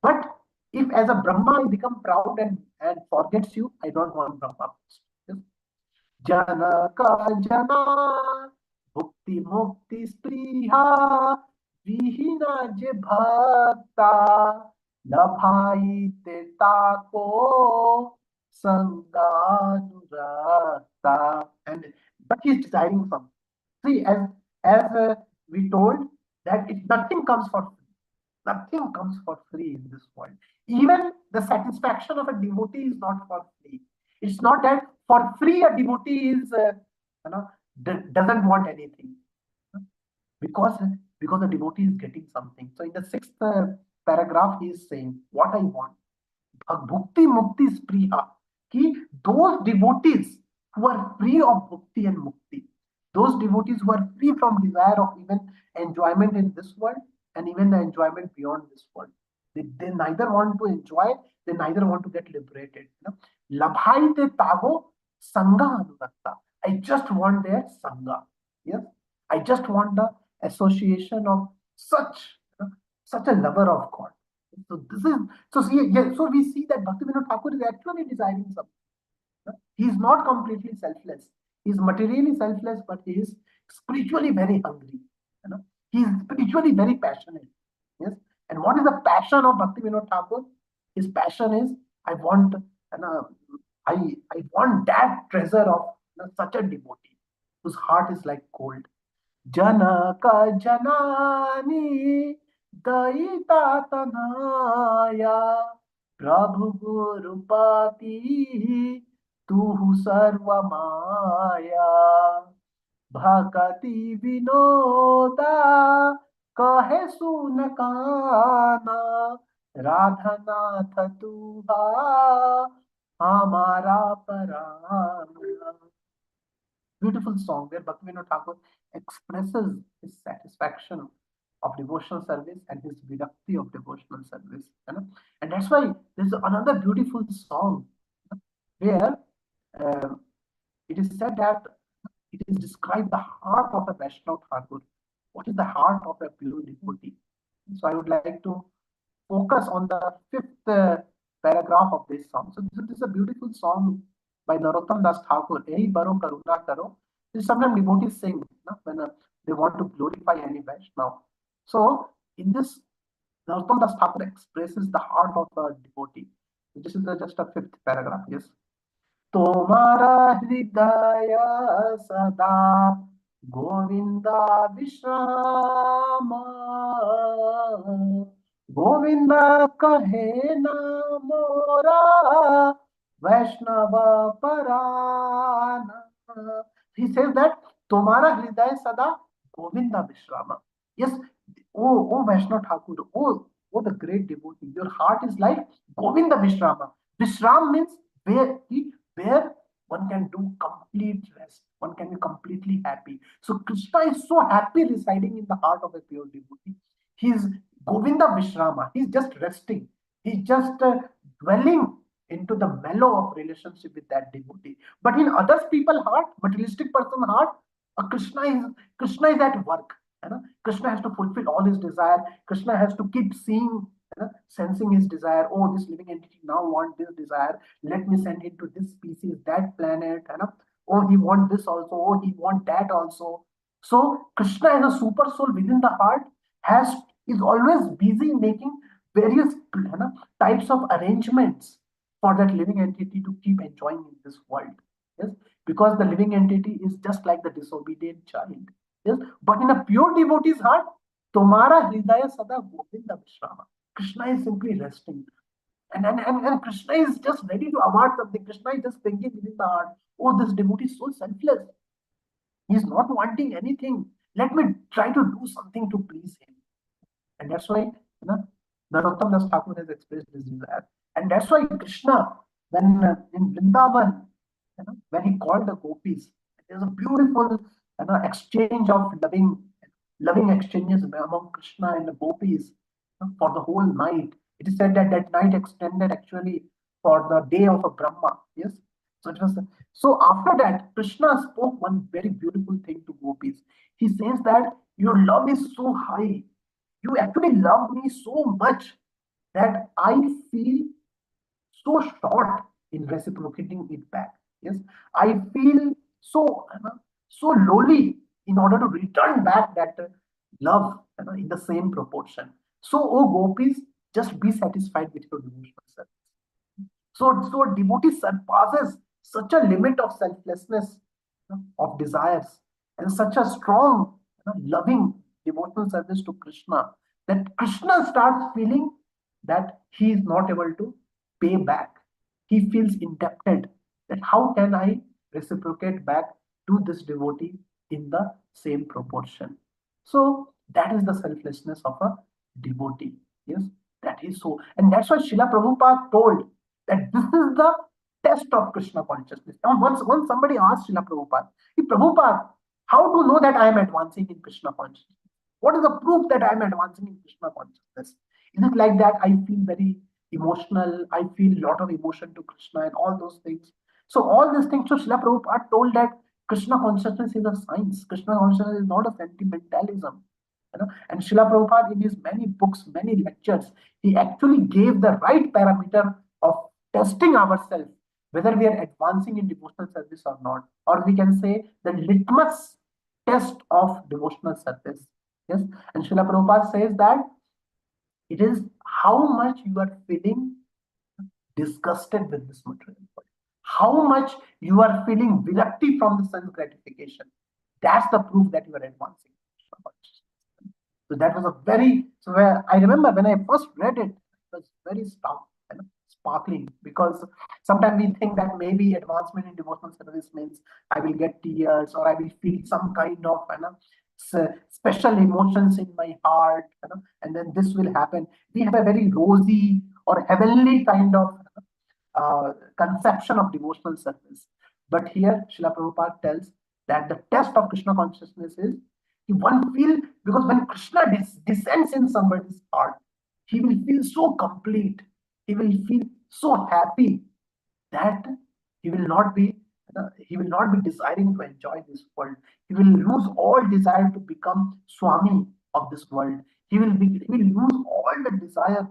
But if as a Brahma I become proud and forgets you, I don't want Brahma. Yes. Janaka Jana Bhukti Mukti Spriha Vihina Je Bhakta Labhai Te Tako Sanganurata. And but he's desiring something. See, as we told that nothing comes for free. Nothing comes for free in this world. Even the satisfaction of a devotee is not for free. It's not that for free a devotee is you know doesn't want anything, because the devotee is getting something. So in the sixth paragraph, he is saying what I want. Bhakti Mukti Spriha. Ki those devotees who are free of Bhakti and Mukti, those devotees who are free from desire of even enjoyment in this world and even the enjoyment beyond this world. They neither want to enjoy, they neither want to get liberated. Labhai te tago sangha anuragta. I just want their sangha. Yes, I just want the association of such a lover of God. So this is so see yeah, so we see that Bhaktivinoda Thakur is actually desiring something. He is not completely selfless. He is materially selfless, but he is spiritually very hungry. You know? He is spiritually very passionate. Yes. And what is the passion of Bhaktivinoda Thakur? His passion is I want I want that treasure of such a devotee whose heart is like gold. Janaka Janani Daita Tanaya Prabhu Gurupati Tuhu Sarva Maya Bhakati Vinoda Kahe Sunakana Radhanath Tuha Hamara Parana. Beautiful song where Bhaktivinoda Thakur expresses his satisfaction of devotional service and his virakti of devotional service. And that's why there's another beautiful song where uh, it is said that it is described the heart of a Vaishnava Thakur. What is the heart of a pure devotee? So I would like to focus on the fifth paragraph of this song. So this is a beautiful song by Narottam Das Thakur. Ehi baro karuna karo. This is sometimes devotees sing when they want to glorify any Vaishnava. So in this, Narottam Das Thakur expresses the heart of a devotee. This is just a fifth paragraph. Yes. Tomara hridaya sada Govinda Vishrama Govinda kahe na mora Vaishnava parana. He says that Tomara hridaya sada Govinda Vishrama. Yes, oh Vaishnava Thakur, oh the great devotee, your heart is like Govinda Vishrama. Vishram means where one can do complete rest, one can be completely happy. So Krishna is so happy residing in the heart of a pure devotee. He's Govinda Vishrama. He's just resting. He's just dwelling into the mellow of relationship with that devotee. But in others people's heart, materialistic person's heart, Krishna is at work. Krishna has to fulfill all his desire. Krishna has to keep seeing, sensing his desire. Oh, this living entity now wants this desire. Let me send it to this species, that planet. Oh, he wants this also. Oh, he wants that also. So Krishna as a super soul within the heart is always busy making various types of arrangements for that living entity to keep enjoying in this world. Yes, because the living entity is just like the disobedient child. Yes, but in a pure devotee's heart, Tomara Hridaya Sada Govinda Vishrama. Krishna is simply resting. And Krishna is just ready to award something. Krishna is just thinking within the heart, oh, this devotee is so selfless. He is not wanting anything. Let me try to do something to please him. And that's why Narottam Das Thakur has expressed this desire. And that's why Krishna, when in Vrindavan, when he called the gopis, there's a beautiful exchange of loving exchanges among Krishna and the gopis. for the whole night. It is said that that night extended actually for the day of a Brahma. Yes. So it was so after that, Krishna spoke one very beautiful thing to gopis. He says that your love is so high. You actually love me so much that I feel so short in reciprocating it back. Yes, I feel so so lowly in order to return back that love in the same proportion. So, oh gopis, just be satisfied with your devotional service. So devotee surpasses such a limit of selflessness, of desires, and such a strong, loving devotional service to Krishna that Krishna starts feeling that he is not able to pay back. He feels indebted. That how can I reciprocate back to this devotee in the same proportion? So that is the selflessness of a devotee. Yes, that is so, and that's why Srila Prabhupada told that this is the test of Krishna consciousness. Now, once somebody asked Srila Prabhupada, "Hey, Prabhupada, how to know that I am advancing in Krishna consciousness? What is the proof that I am advancing in Krishna consciousness? Is it like that I feel very emotional, I feel a lot of emotion to Krishna and all those things?" So all these things, so Srila Prabhupada told that Krishna consciousness is a science. Krishna consciousness is not a sentimentalism. And Srila Prabhupada in his many books, many lectures, he actually gave the right parameter of testing ourselves whether we are advancing in devotional service or not, or we can say the litmus test of devotional service. Yes, and Srila Prabhupada says that it is how much you are feeling disgusted with this material world, how much you are feeling virakti from the sense gratification. That's the proof that you are advancing. So that was a very, so where I remember when I first read it, it was very sparkling, because sometimes we think that maybe advancement in devotional service means I will get tears or I will feel some kind of special emotions in my heart, and then this will happen. We have a very rosy or heavenly kind of conception of devotional service. But here, Srila Prabhupada tells that the test of Krishna consciousness is one feel, because when Krishna descends in somebody's heart, he will feel so complete, he will feel so happy that he will not be desiring to enjoy this world. He will lose all desire to become Swami of this world. He will lose all the desire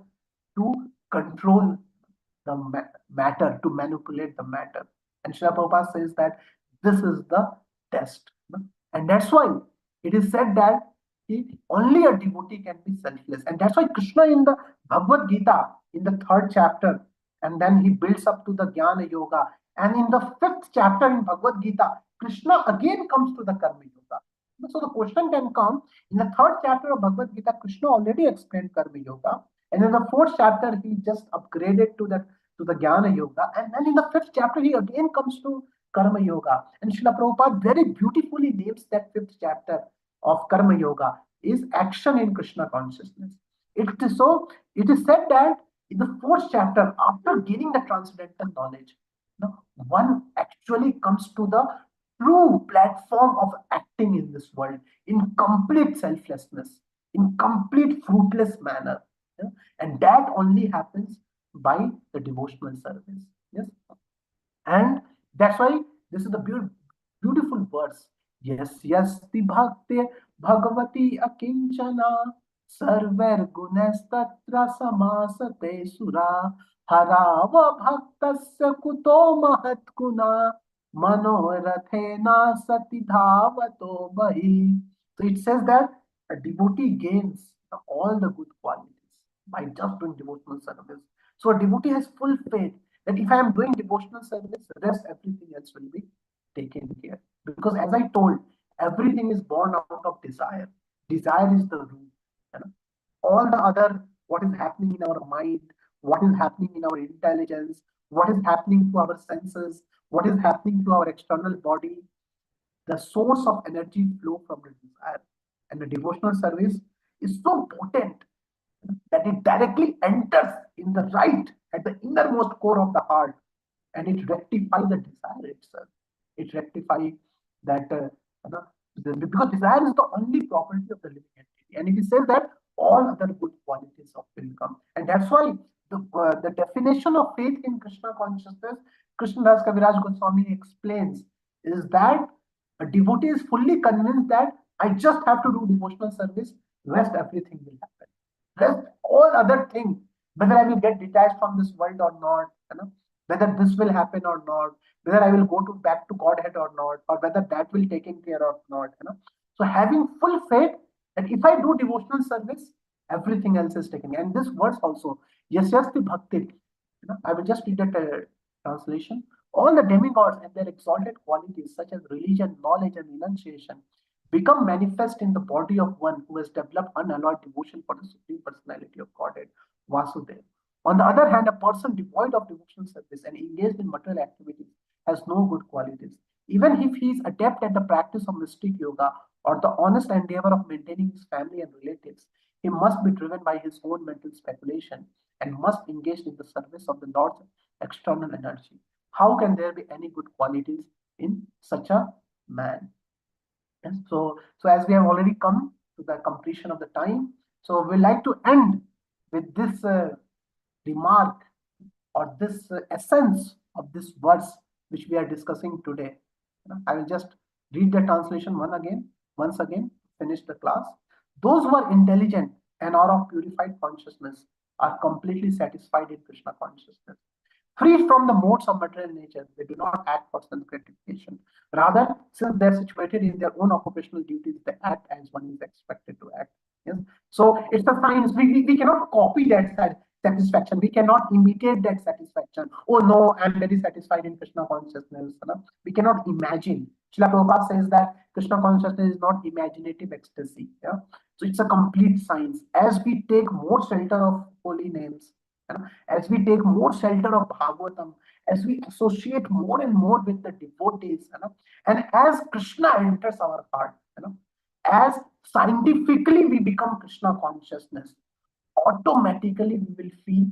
to control the matter, to manipulate the matter. And Srila Prabhupada says that this is the test. And that's why it is said that only a devotee can be selfless. And that's why Krishna in the Bhagavad Gita, in the third chapter, and then he builds up to the Jnana Yoga. And in the fifth chapter in Bhagavad Gita, Krishna again comes to the Karma Yoga. So the question can come, in the third chapter of Bhagavad Gita, Krishna already explained Karma Yoga. And in the fourth chapter, he just upgraded to the Jnana Yoga. And then in the fifth chapter, he again comes to Karma Yoga. And Srila Prabhupada very beautifully names that fifth chapter of Karma Yoga is action in Krishna consciousness. It is said that in the fourth chapter, after gaining the transcendental knowledge, one actually comes to the true platform of acting in this world in complete selflessness, in complete fruitless manner. And that only happens by the devotional service. Yes, and that's why this is the beautiful verse. Yes, yes, the bhakti bhagavati akinchana sarver gunastatra samasate sura harava bhaktasya kuto mahat guna manorathena sati dhavato bahi. So it says that a devotee gains all the good qualities by just doing devotional service. So a devotee has full faith that if I am doing devotional service, rest everything else will be taken care. Because as I told, everything is born out of desire. Desire is the root. You know? All the other, what is happening in our mind, what is happening in our intelligence, what is happening to our senses, what is happening to our external body, the source of energy flow from the desire. And the devotional service is so potent that it directly enters in the right at the innermost core of the heart, and it rectifies the desire itself. It rectifies that because desire is the only property of the living entity, and it says that all other good qualities of will come. And that's why the definition of faith in Krishna consciousness, Krishnadas Kaviraj Goswami explains, is that a devotee is fully convinced that I just have to do devotional service, rest everything will happen. Rest all other things, whether I will get detached from this world or not, whether this will happen or not, whether I will go to back to Godhead or not, or whether that will taken care of not. So having full faith that if I do devotional service, everything else is taken. And this verse also, yes, yes, the bhakti. I will just read the translation. All the demigods and their exalted qualities, such as religion, knowledge, and renunciation, become manifest in the body of one who has developed unalloyed devotion for the Supreme Personality of Godhead, Vasudeva. On the other hand, a person devoid of devotional service and engaged in material activities has no good qualities. Even if he is adept at the practice of mystic yoga or the honest endeavor of maintaining his family and relatives, he must be driven by his own mental speculation and must engage in the service of the Lord's external energy. How can there be any good qualities in such a man? Yes. So as we have already come to the completion of the time, so we like to end with this remark or this essence of this verse which we are discussing today. I will just read the translation once again, finish the class. Those who are intelligent and are of purified consciousness are completely satisfied in Krishna consciousness. Free from the modes of material nature, they do not act for self gratification. Rather, since they are situated in their own occupational duties, they act as one is expected to act. Yes? So it's a science. We cannot copy that satisfaction. We cannot imitate that satisfaction. Oh no, I'm very satisfied in Krishna consciousness. We cannot imagine. Srila Prabhupada says that Krishna consciousness is not imaginative ecstasy. Yeah? So it's a complete science. As we take more shelter of holy names, as we take more shelter of Bhagavatam, as we associate more and more with the devotees, and as Krishna enters our heart, as scientifically we become Krishna consciousness, automatically we will feel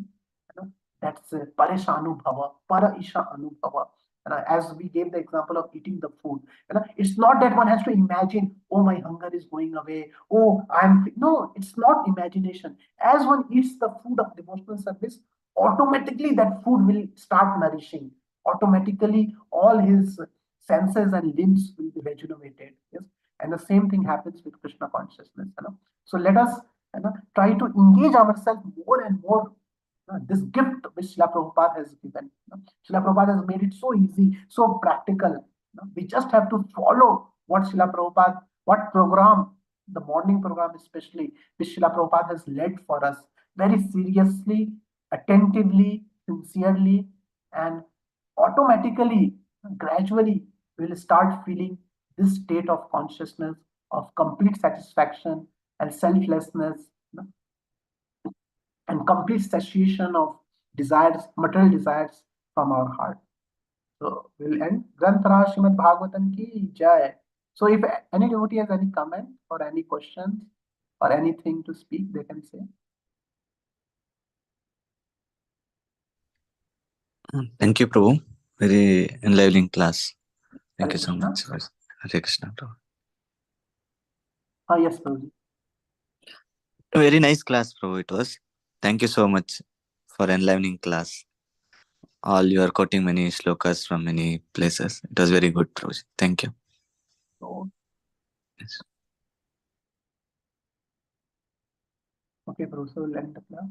that's parishanubhava, para isha anubhava. As we gave the example of eating the food, it's not that one has to imagine, oh, my hunger is going away. Oh, no, it's not imagination. As one eats the food of devotional service, automatically that food will start nourishing. Automatically, all his senses and limbs will be rejuvenated. Yes, and the same thing happens with Krishna consciousness. So let us try to engage ourselves more and more. This gift which Srila Prabhupada has given. Srila Prabhupada has made it so easy, so practical. We just have to follow what Srila Prabhupada, what program, the morning program especially, which Srila Prabhupada has led for us very seriously, attentively, sincerely, and automatically, gradually, we will start feeling this state of consciousness of complete satisfaction and selflessness, and complete cessation of desires, material desires from our heart. So we'll end. Granthara Srimad Bhagavatam ki jai. So if any devotee has any comment or any questions or anything to speak, they can say. Thank you, Prabhu. Very enlivening class. Thank Hare you so Krishna. much. Hare Krishna, Prabhu. Yes, Prabhuji. Very nice class, Prabhu, it was. Thank you so much for enlivening class. All you are quoting many shlokas from many places. It was very good, Prabhu. Thank you. So, Yes. okay, Prabhu, so we'll end the class.